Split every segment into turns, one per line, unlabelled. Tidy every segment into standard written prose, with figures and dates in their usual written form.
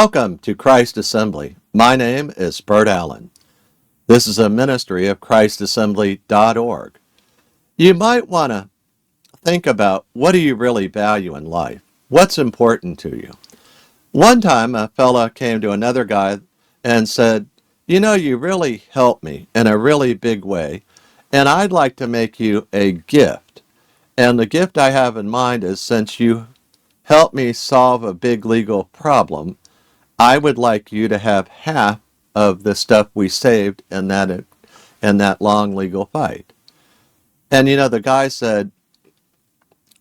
Welcome to Christ Assembly. My name is Bert Allen. This is a ministry of christassembly.org. You might want to think about, what do you really value in life? What's important to you? One time a fella came to another guy and said, you really helped me in a really big way, and I'd like to make you a gift. And the gift I have in mind is, since you helped me solve a big legal problem, I would like you to have half of the stuff we saved in that long legal fight. And the guy said,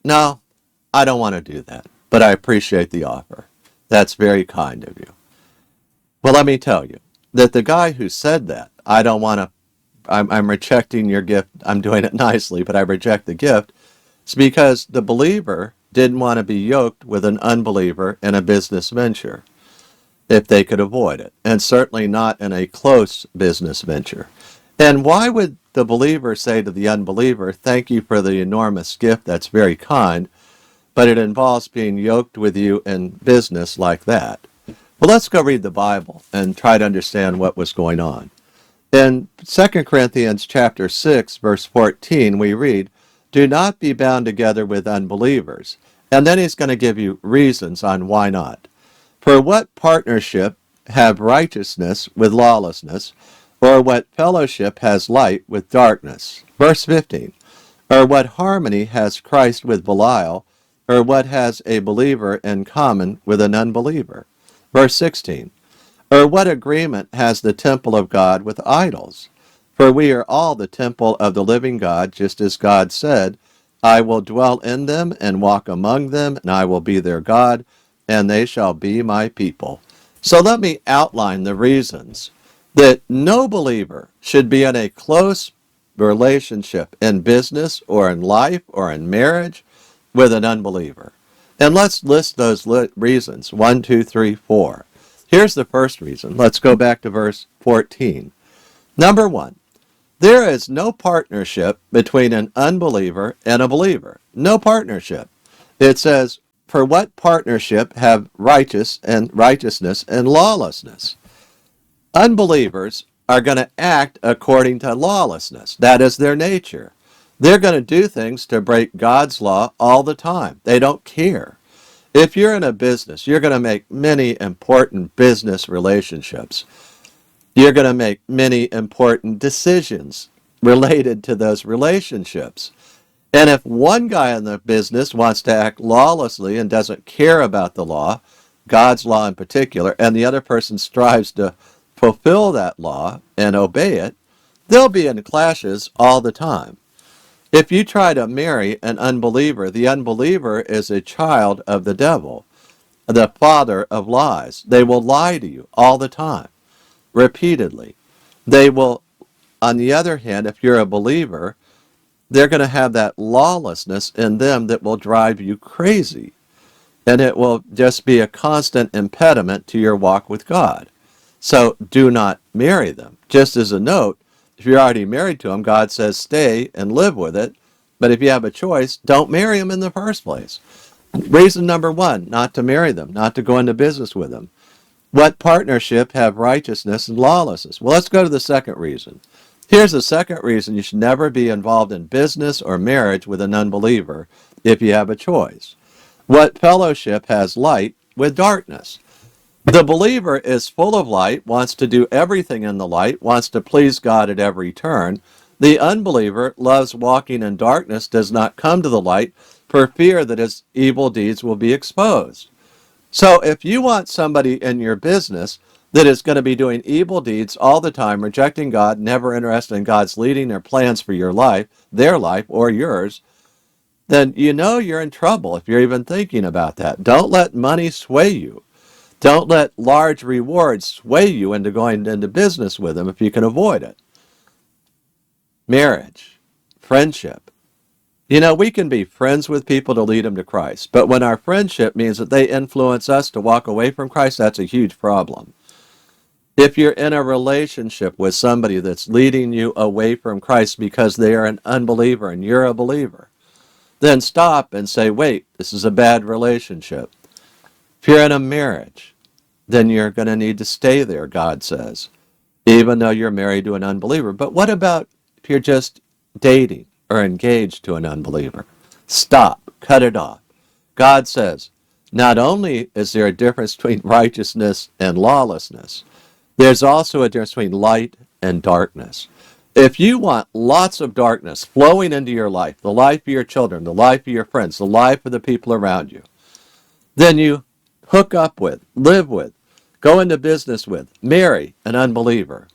"No, I don't want to do that, but I appreciate the offer. That's very kind of you." Well, let me tell you that the guy who said that, I don't want to, I'm rejecting your gift. I'm doing it nicely, but I reject the gift. It's because the believer didn't want to be yoked with an unbeliever in a business venture, if they could avoid it, and certainly not in a close business venture. And why would the believer say to the unbeliever, "Thank you for the enormous gift, that's very kind, but it involves being yoked with you in business like that"? Well, let's go read the Bible and try to understand what was going on. In 2 Corinthians chapter 6, verse 14, we read, "Do not be bound together with unbelievers." And then he's going to give you reasons on why not. "For what partnership have righteousness with lawlessness? Or what fellowship has light with darkness?" Verse 15. "Or what harmony has Christ with Belial? Or what has a believer in common with an unbeliever?" Verse 16. "Or what agreement has the temple of God with idols? For we are all the temple of the living God, just as God said, 'I will dwell in them and walk among them, and I will be their God, and they shall be my people.'" So let me outline the reasons that no believer should be in a close relationship in business or in life or in marriage with an unbeliever. And let's list those reasons. 1, 2, 3, 4. Here's the first reason. Let's go back to verse 14. Number 1, there is no partnership between an unbeliever and a believer. No partnership. It says, "For what partnership have righteousness and lawlessness?" Unbelievers are going to act according to lawlessness. That is their nature. They're going to do things to break God's law all the time. They don't care. If you're in a business, you're going to make many important business relationships. You're going to make many important decisions related to those relationships. And if one guy in the business wants to act lawlessly and doesn't care about the law, God's law in particular, and the other person strives to fulfill that law and obey it, they'll be in clashes all the time. If you try to marry an unbeliever, the unbeliever is a child of the devil, the father of lies. They will lie to you all the time, repeatedly. They will, on the other hand, if you're a believer, they're going to have that lawlessness in them that will drive you crazy. And it will just be a constant impediment to your walk with God. So do not marry them. Just as a note, if you're already married to them, God says stay and live with it. But if you have a choice, don't marry them in the first place. Reason number 1, not to marry them, not to go into business with them. What partnership have righteousness and lawlessness? Well, let's go to the second reason. Here's the second reason you should never be involved in business or marriage with an unbeliever if you have a choice. What fellowship has light with darkness? The believer is full of light, wants to do everything in the light, wants to please God at every turn. The unbeliever loves walking in darkness, does not come to the light for fear that his evil deeds will be exposed. So if you want somebody in your business that is going to be doing evil deeds all the time, rejecting God, never interested in God's leading or plans for your life, their life or yours, then you're in trouble if you're even thinking about that. Don't let money sway you. Don't let large rewards sway you into going into business with them if you can avoid it. Marriage, friendship. We can be friends with people to lead them to Christ, but when our friendship means that they influence us to walk away from Christ, that's a huge problem. If you're in a relationship with somebody that's leading you away from Christ because they are an unbeliever and you're a believer, then stop and say, wait, this is a bad relationship. If you're in a marriage, then you're going to need to stay there, God says, even though you're married to an unbeliever. But what about if you're just dating or engaged to an unbeliever? Stop. Cut it off. God says, not only is there a difference between righteousness and lawlessness, there's also a difference between light and darkness. If you want lots of darkness flowing into your life, the life of your children, the life of your friends, the life of the people around you, then you hook up with, live with, go into business with, marry an unbeliever.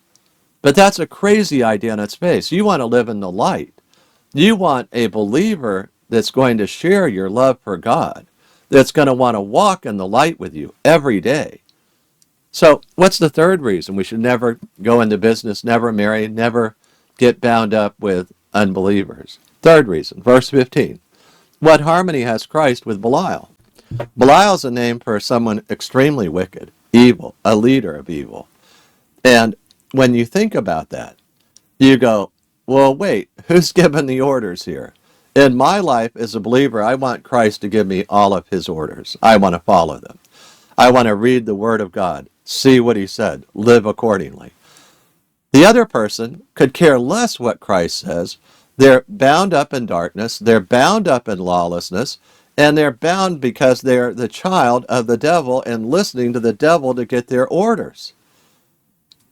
But that's a crazy idea on its face. You want to live in the light. You want a believer that's going to share your love for God, that's going to want to walk in the light with you every day. So what's the third reason we should never go into business, never marry, never get bound up with unbelievers? Third reason, verse 15. What harmony has Christ with Belial? Belial is a name for someone extremely wicked, evil, a leader of evil. And when you think about that, you go, well, wait, who's given the orders here? In my life as a believer, I want Christ to give me all of his orders. I want to follow them. I want to read the Word of God, see what he said, live accordingly. The other person could care less what Christ says. They're bound up in darkness, they're bound up in lawlessness, and they're bound because they're the child of the devil and listening to the devil to get their orders.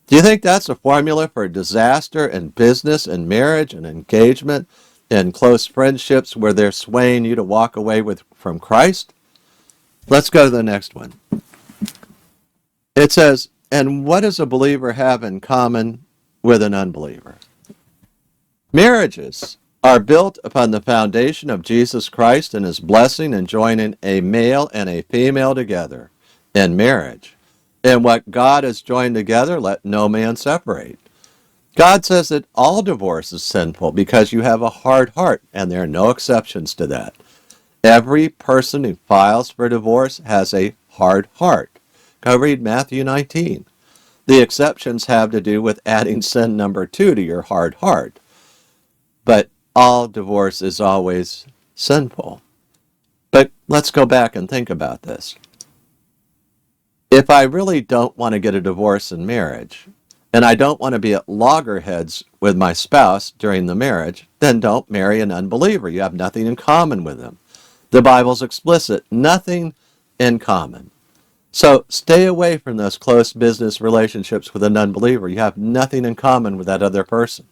Do you think that's a formula for disaster in business and marriage and engagement and close friendships where they're swaying you to walk away from Christ? Let's go to the next one. It says, and what does a believer have in common with an unbeliever? Marriages are built upon the foundation of Jesus Christ and his blessing in joining a male and a female together in marriage. And what God has joined together, let no man separate. God says that all divorce is sinful because you have a hard heart, and there are no exceptions to that. Every person who files for divorce has a hard heart. Go read Matthew 19. The exceptions have to do with adding sin number 2 to your hard heart. But all divorce is always sinful. But let's go back and think about this. If I really don't want to get a divorce in marriage, and I don't want to be at loggerheads with my spouse during the marriage, then don't marry an unbeliever. You have nothing in common with them. The Bible's explicit, nothing in common. So stay away from those close business relationships with an unbeliever. You have nothing in common with that other person.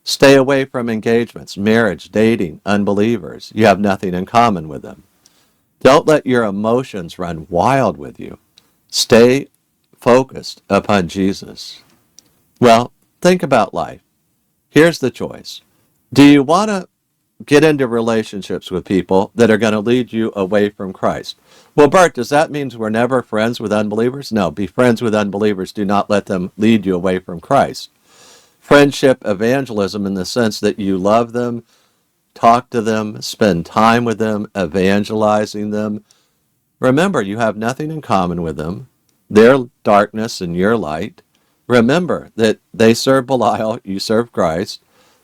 Stay away from engagements, marriage, dating, unbelievers. You have nothing in common with them. Don't let your emotions run wild with you. Stay focused upon Jesus. Well, think about life. Here's the choice. Do you want to get into relationships with people that are going to lead you away from Christ? Well, Bert, does that mean we're never friends with unbelievers? No, be friends with unbelievers. Do not let them lead you away from Christ. Friendship evangelism in the sense that you love them, talk to them, spend time with them, evangelizing them. Remember, you have nothing in common with them. Their darkness and your light. Remember that they serve Belial, you serve Christ.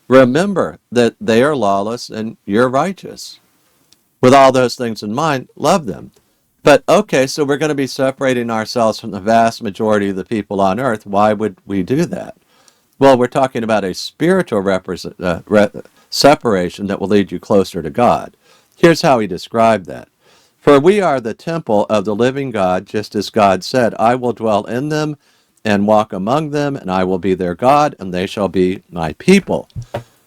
Remember that they are lawless and you're righteous. With all those things in mind, love them. But okay, so we're going to be separating ourselves from the vast majority of the people on earth. Why would we do that? Well, we're talking about a spiritual separation that will lead you closer to God. Here's how he described that. For we are the temple of the living God, just as God said, I will dwell in them and walk among them, and I will be their God, and they shall be my people.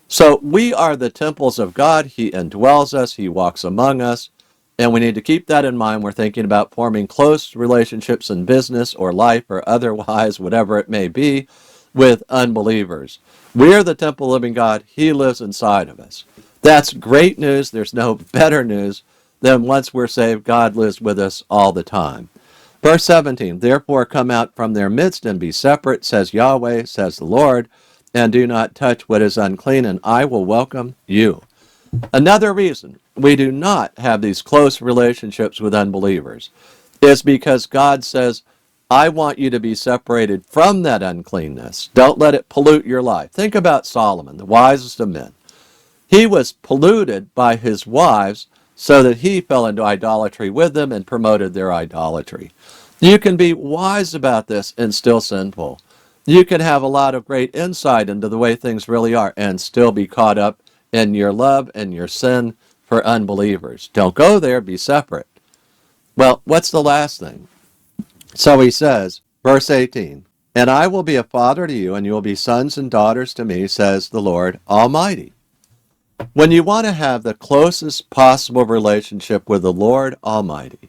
So we are the temples of God. He indwells us. He walks among us. And we need to keep that in mind. We're thinking about forming close relationships in business or life or otherwise, whatever it may be, with unbelievers. We are the temple of the living God. He lives inside of us. That's great news. There's no better news than once we're saved, God lives with us all the time. Verse 17, therefore come out from their midst and be separate, says Yahweh, says the Lord, and do not touch what is unclean, and I will welcome you. Another reason we do not have these close relationships with unbelievers is because God says, I want you to be separated from that uncleanness. Don't let it pollute your life. Think about Solomon, the wisest of men. He was polluted by his wives so that he fell into idolatry with them and promoted their idolatry. You can be wise about this and still sinful. You can have a lot of great insight into the way things really are and still be caught up in your love and your sin for unbelievers. Don't go there, be separate. Well, what's the last thing? So he says, verse 18, "And I will be a father to you, and you will be sons and daughters to me, says the Lord Almighty." When you want to have the closest possible relationship with the Lord Almighty,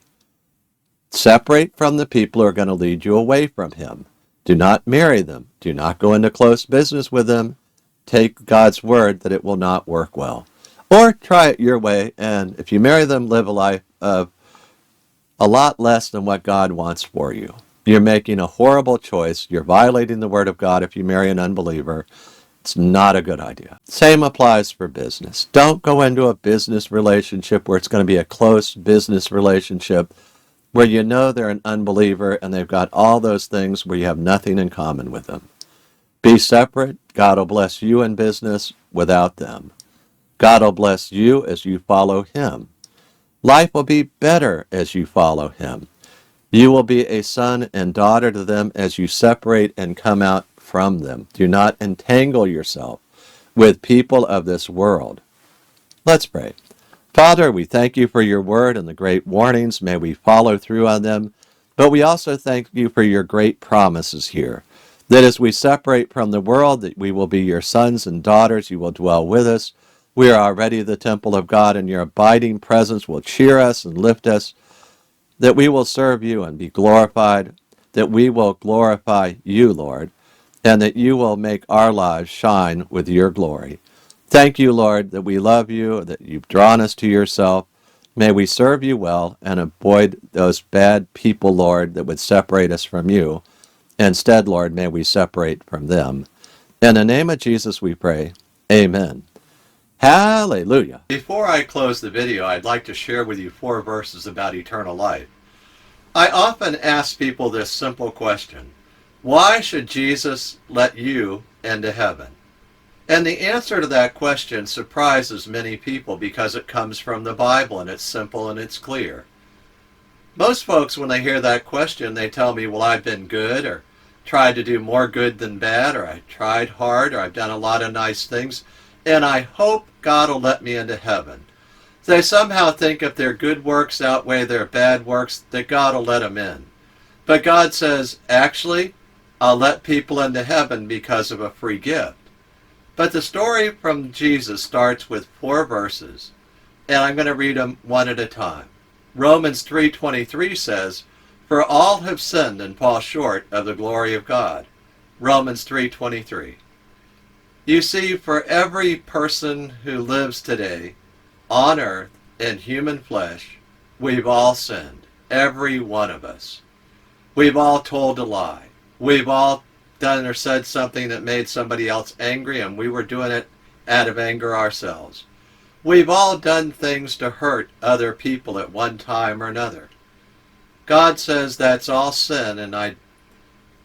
separate from the people who are going to lead you away from Him. Do not marry them. Do not go into close business with them. Take God's word that it will not work well. Or try it your way, and if you marry them, live a life of a lot less than what God wants for you. You're making a horrible choice. You're violating the word of God if you marry an unbeliever. It's not a good idea. Same applies for business. Don't go into a business relationship where it's going to be a close business relationship where you know they're an unbeliever and they've got all those things where you have nothing in common with them. Be separate. God will bless you in business without them. God will bless you as you follow Him. Life will be better as you follow Him. You will be a son and daughter to them as you separate and come out from them. Do not entangle yourself with people of this world. Let's pray. Father, we thank you for your word and the great warnings. May we follow through on them. But we also thank you for your great promises here, that as we separate from the world, that we will be your sons and daughters. You will dwell with us. We are already the temple of God, and your abiding presence will cheer us and lift us, that we will serve you and be glorified, that we will glorify you, Lord, and that you will make our lives shine with your glory. Thank you, Lord, that we love you, that you've drawn us to yourself. May we serve you well and avoid those bad people, Lord, that would separate us from you. Instead, Lord, may we separate from them. In the name of Jesus we pray. Amen. Hallelujah. Before I close the video, I'd like to share with you 4 verses about eternal life. I often ask people this simple question: why should Jesus let you into heaven? And the answer to that question surprises many people because it comes from the Bible and it's simple and it's clear. Most folks, when they hear that question, they tell me, well, I've been good, or tried to do more good than bad, or I tried hard, or I've done a lot of nice things, and I hope God will let me into heaven. They somehow think if their good works outweigh their bad works, that God will let them in. But God says, actually, I'll let people into heaven because of a free gift. But the story from Jesus starts with 4 verses, and I'm going to read them one at a time. Romans 3:23 says, "For all have sinned and fall short of the glory of God." Romans 3:23. You see, for every person who lives today on earth in human flesh, we've all sinned. Every one of us. We've all told a lie. We've all done or said something that made somebody else angry, and we were doing it out of anger ourselves. We've all done things to hurt other people at one time or another. God says that's all sin, and I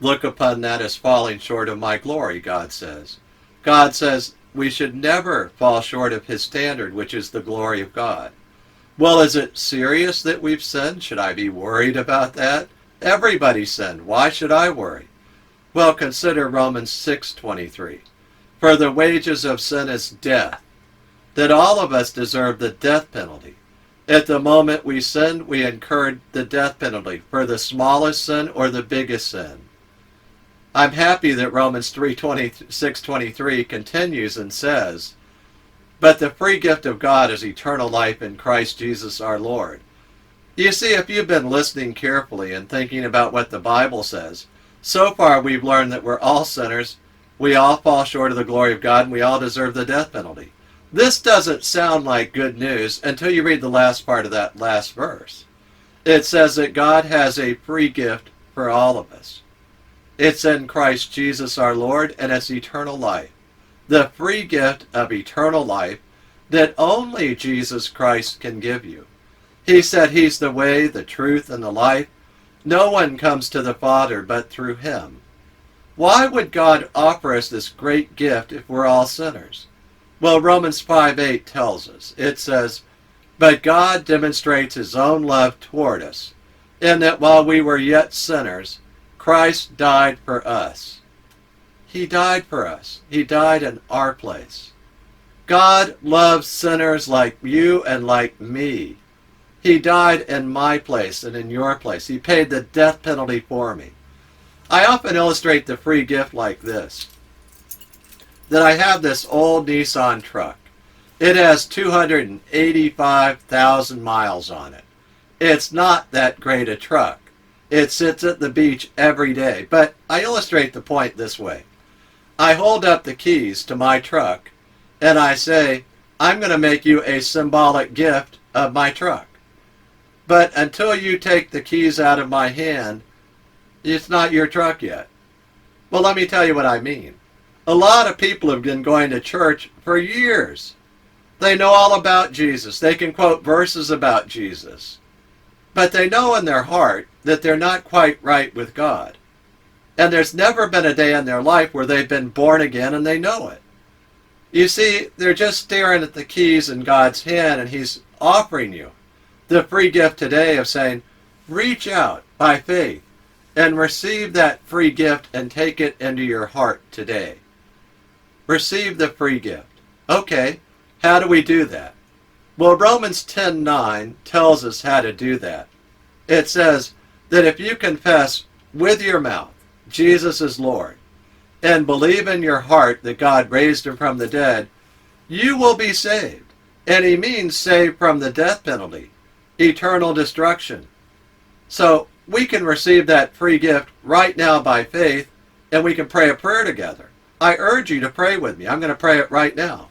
look upon that as falling short of my glory, God says. God says we should never fall short of His standard, which is the glory of God. Well, is it serious that we've sinned? Should I be worried about that? Everybody sinned. Why should I worry? Well, consider Romans 6:23. For the wages of sin is death, that all of us deserve the death penalty. At the moment we sinned, we incurred the death penalty for the smallest sin or the biggest sin. I'm happy that Romans 6:23 continues and says, "But the free gift of God is eternal life in Christ Jesus our Lord." You see, if you've been listening carefully and thinking about what the Bible says, so far we've learned that we're all sinners, we all fall short of the glory of God, and we all deserve the death penalty. This doesn't sound like good news until you read the last part of that last verse. It says that God has a free gift for all of us. It's in Christ Jesus our Lord, and it's eternal life. The free gift of eternal life that only Jesus Christ can give you. He said He's the way, the truth, and the life. No one comes to the Father but through Him. Why would God offer us this great gift if we're all sinners? Well, Romans 5:8 tells us. It says, "But God demonstrates His own love toward us, and that while we were yet sinners, Christ died for us. He died for us. He died in our place. God loves sinners like you and like me. He died in my place and in your place. He paid the death penalty for me. I often illustrate the free gift like this, that I have this old Nissan truck. It has 285,000 miles on it. It's not that great a truck. It sits at the beach every day. But I illustrate the point this way. I hold up the keys to my truck and I say, I'm going to make you a symbolic gift of my truck. But until you take the keys out of my hand, it's not your truck yet. Well, let me tell you what I mean. A lot of people have been going to church for years. They know all about Jesus. They can quote verses about Jesus. But they know in their heart that they're not quite right with God. And there's never been a day in their life where they've been born again and they know it. You see, they're just staring at the keys in God's hand, and He's offering you the free gift today of saying, reach out by faith and receive that free gift and take it into your heart today. Receive the free gift. Okay, how do we do that? Well, Romans 10:9 tells us how to do that. It says that if you confess with your mouth Jesus is Lord and believe in your heart that God raised Him from the dead, you will be saved. And He means saved from the death penalty, eternal destruction. So we can receive that free gift right now by faith, and we can pray a prayer together. I urge you to pray with me. I'm going to pray it right now.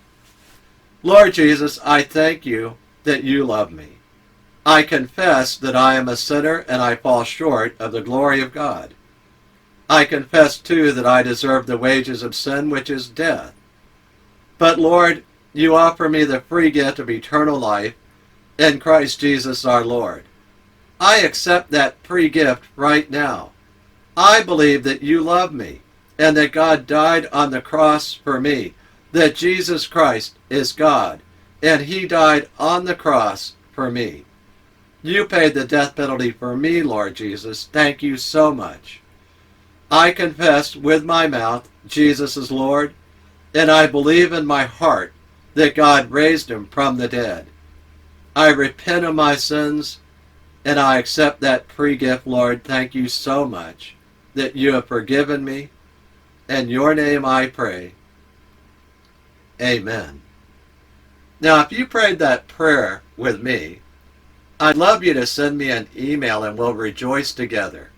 Lord Jesus, I thank you that you love me. I confess that I am a sinner and I fall short of the glory of God. I confess, too, that I deserve the wages of sin, which is death. But, Lord, you offer me the free gift of eternal life in Christ Jesus our Lord. I accept that free gift right now. I believe that you love me and that God died on the cross for me, that Jesus Christ is God, and He died on the cross for me. You paid the death penalty for me, Lord Jesus. Thank you so much. I confess with my mouth Jesus is Lord, and I believe in my heart that God raised Him from the dead. I repent of my sins, and I accept that free gift, Lord. Thank you so much that you have forgiven me. In your name I pray. Amen. Now, if you prayed that prayer with me, I'd love you to send me an email and we'll rejoice together.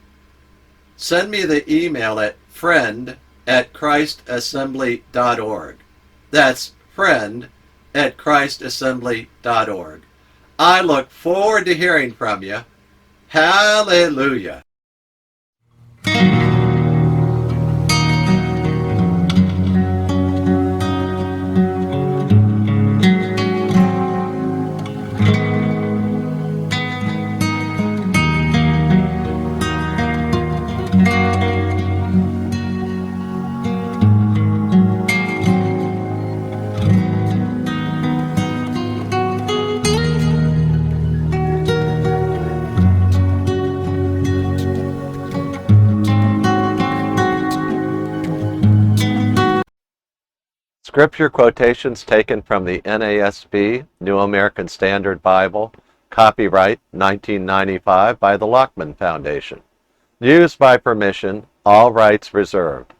Send me the email at friend@christassembly.org. That's friend@christassembly.org. I look forward to hearing from you. Hallelujah. Scripture quotations taken from the NASB, New American Standard Bible, copyright 1995 by the Lockman Foundation. Used by permission, all rights reserved.